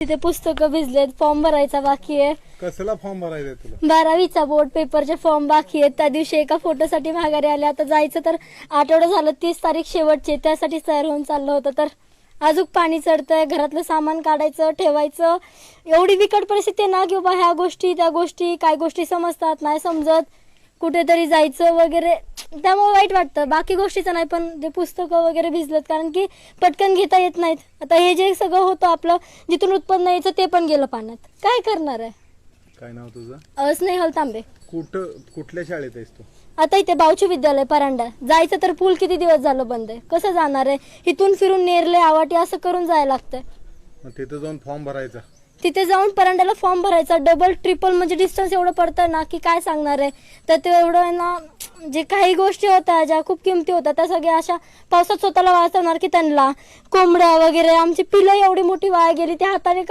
तिथे पुस्तकं भिजलेत, फॉर्म भरायचा बाकी आहे. कसला फॉर्म भरायचा तुला? 12वीचा बोर्ड पेपरचे फॉर्म बाकी आहेत. त्या दिवशी एका फोटोसाठी माघारी आले. आता जायचं तर आठवडा झालं, 30 तारीख शेवटची, त्यासाठी तयार होऊन चाललं होतं. तर अजून पाणी चढतंय, घरातलं सामान काढायचं ठेवायचं. एवढी बिकट परिस्थिती आहे ना की बाबा ह्या गोष्टी त्या गोष्टी, काय गोष्टी समजतात नाही समजत, कुठेतरी जायचं वगैरे, त्यामुळे वाईट वाटतं. बाकी गोष्टीचं नाही, पण जे पुस्तकं वगैरे भिजलेत कारण की पटकन घेता येत नाहीत. आता हे जे सगळं होतं आपलं जिथून उत्पन्न यायचं ते पण गेलं पाण्यात. काय करणार आहे? काय नाव तुझं? स्नेहल तांबे. कुठल्या शाळेत आहेस तू? आता इथे बावची विद्यालय परांडा. जायचं तर पूल किती दिवस झालं बंद आहे, कसं जाणार आहे? इथून फिरून नेरले आवाटी असं करून जायला लागतंय. मग तिथे जाऊन फॉर्म भरायचा? तिथे जाऊन परांड्याला फॉर्म भरायचा, डबल ट्रिपल, म्हणजे डिस्टन्स एवढं पडतं ना की काय सांगणार आहे. तर ते एवढं आहे ना, जे काही गोष्टी होत्या ज्या खूप किमती होत्या त्या सगळ्या अशा पावसात स्वतःला वाचवणार की त्यांना कोंबड्या वगैरे, आमची पिलं एवढी मोठी वाया गेली, त्या हाताने